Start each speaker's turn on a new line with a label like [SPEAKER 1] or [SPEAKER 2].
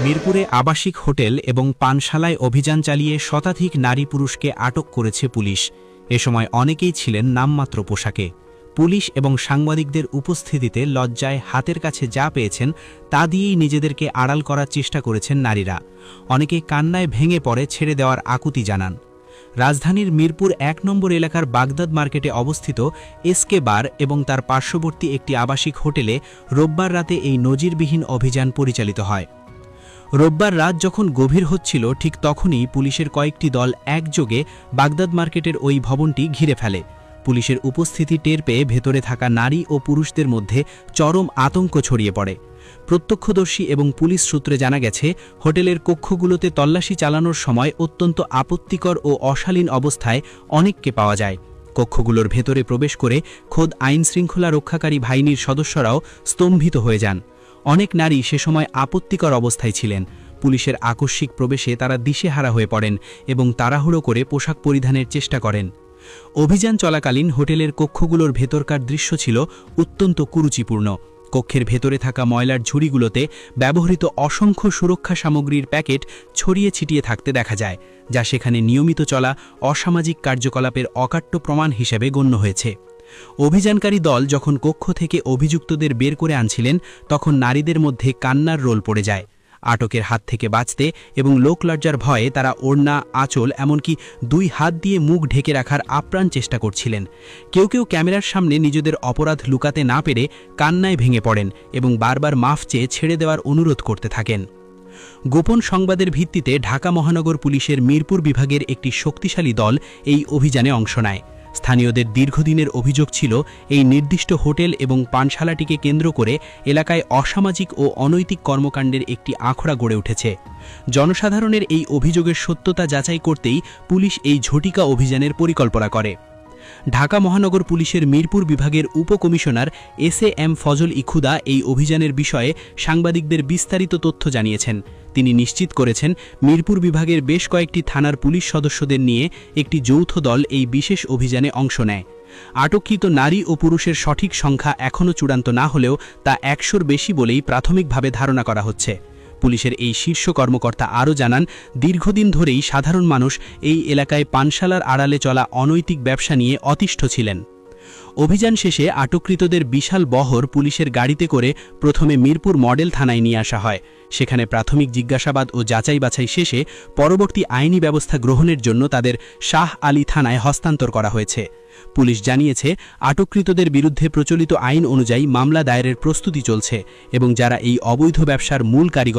[SPEAKER 1] মিরপুরে আবাসিক হোটেল এবং পানশালায় অভিযান চালিয়ে শতাধিক নারী পুরুষকে আটক করেছে পুলিশ। এ সময় অনেকেই ছিলেন নামমাত্র পোশাকে। পুলিশ এবং সাংবাদিকদের উপস্থিতিতে লজ্জায় হাতের কাছে যা পেয়েছেন তা দিয়েই নিজেদেরকে আড়াল করার চেষ্টা করেছেন নারীরা। অনেকে কান্নায় ভেঙে পড়ে ছেড়ে দেওয়ার আকুতি জানান। রাজধানীর মিরপুর ১ নম্বর এলাকার বাগদাদ মার্কেটে অবস্থিত এসকে বার এবং তার পার্শ্ববর্তী একটি আবাসিক হোটেলে রোববার রাতে এই নজিরবিহীন অভিযান পরিচালিত হয়। রোববার রাত যখন গভীর হচ্ছিল ঠিক তখনই পুলিশের কয়েকটি দল একযোগে বাগদাদ মার্কেটের ওই ভবনটি ঘিরে ফেলে। পুলিশের উপস্থিতি টের পেয়ে ভেতরে থাকা নারী ও পুরুষদের মধ্যে চরম আতঙ্ক ছড়িয়ে পড়ে। প্রত্যক্ষদর্শী এবং পুলিশ সূত্রে জানা গেছে, হোটেলের কক্ষগুলোতে তল্লাশি চালানোর সময় অত্যন্ত আপত্তিকর ও অশালীন অবস্থায় অনেককে পাওয়া যায়। কক্ষগুলোর ভেতরে প্রবেশ করে খোদ আইনশৃঙ্খলা রক্ষাকারী বাহিনীর সদস্যরাও স্তম্ভিত হয়ে যান। অনেক নারী সে সময় আপত্তিকর অবস্থায় ছিলেন। পুলিশের আকস্মিক প্রবেশে তারা দিশেহারা হয়ে পড়েন এবং তাড়াহুড়ো করে পোশাক পরিধানের চেষ্টা করেন। অভিযান চলাকালীন হোটেলের কক্ষগুলোর ভেতরকার দৃশ্য ছিল অত্যন্ত কুরুচিপূর্ণ। কক্ষের ভেতরে থাকা ময়লার ঝুড়িগুলোতে ব্যবহৃত অসংখ্য সুরক্ষা সামগ্রীর প্যাকেট ছড়িয়ে ছিটিয়ে থাকতে দেখা যায়, যা সেখানে নিয়মিত চলা অসামাজিক কার্যকলাপের অকাট্য প্রমাণ হিসেবে গণ্য হয়েছে। অভিযানকারী দল যখন কক্ষ থেকে অভিযুক্তদের বের করে আনছিলেন তখন নারীদের মধ্যে কান্নার রোল পড়ে যায়। আটকের হাত থেকে বাঁচতে এবং লোকলজ্জার ভয়ে তারা ওড়না, আঁচল এমনকি 2 হাত দিয়ে মুখ ঢেকে রাখার আপ্রাণ চেষ্টা করছিলেন। কেউ কেউ ক্যামেরার সামনে নিজেদের অপরাধ লুকাতে না পেরে কান্নায় ভেঙে পড়েন এবং বারবার মাফ চেয়ে ছেড়ে দেওয়ার অনুরোধ করতে থাকেন। গোপন সংবাদের ভিত্তিতে ঢাকা মহানগর পুলিশের মিরপুর বিভাগের একটি শক্তিশালী দল এই অভিযানে অংশ নেয়। স্থানীয়দের দীর্ঘদিনের অভিযোগ ছিল, এই নির্দিষ্ট হোটেল এবং পানশালাটিকে কেন্দ্র করে এলাকায় অসামাজিক ও অনৈতিক কর্মকাণ্ডের একটি আখড়া গড়ে উঠেছে। জনসাধারণের এই অভিযোগের সত্যতা যাচাই করতেই পুলিশ এই ঝটিকা অভিযানের পরিকল্পনা করে। ঢাকা মহানগর পুলিশের মিরপুর বিভাগের উপকমিশনার এস.এ.এম. ফজল ইখুদা এই অভিযানের বিষয়ে সাংবাদিকদের বিস্তারিত তথ্য জানিয়েছেন। তিনি নিশ্চিত করেছেন, মিরপুর বিভাগের বেশ কয়েকটি থানার পুলিশ সদস্যদের নিয়ে একটি যৌথ দল এই বিশেষ অভিযানে অংশ নেয়। আটককৃত নারী ও পুরুষের সঠিক সংখ্যা এখনও চূড়ান্ত না হলেও তা 100-র বেশি বলেই প্রাথমিকভাবে ধারণা করা হচ্ছে। পুলিশের এই শীর্ষ কর্মকর্তা আরও জানান, দীর্ঘদিন ধরেই সাধারণ মানুষ এই এলাকায় পানশালার আড়ালে চলা অনৈতিক ব্যবসা নিয়ে অতিষ্ঠ ছিলেন। অভিযান শেষে আটককৃতদের বিশাল বহর পুলিশের গাড়িতে করে প্রথমে মিরপুর মডেল থানায় নিয়ে আসা হয়। সেখানে প্রাথমিক জিজ্ঞাসাবাদ ও যাচাই বাছাই শেষে পরবর্তী আইনি ব্যবস্থা গ্রহণের জন্য তাদের শাহ আলী থানায় হস্তান্তর করা হয়েছে। পুলিশ জানিয়েছে, আটককৃতদের বিরুদ্ধে প্রচলিত আইন অনুযায়ী মামলা দায়েরের প্রস্তুতি চলছে এবং যারা এই অবৈধ ব্যবসার মূল কারিগর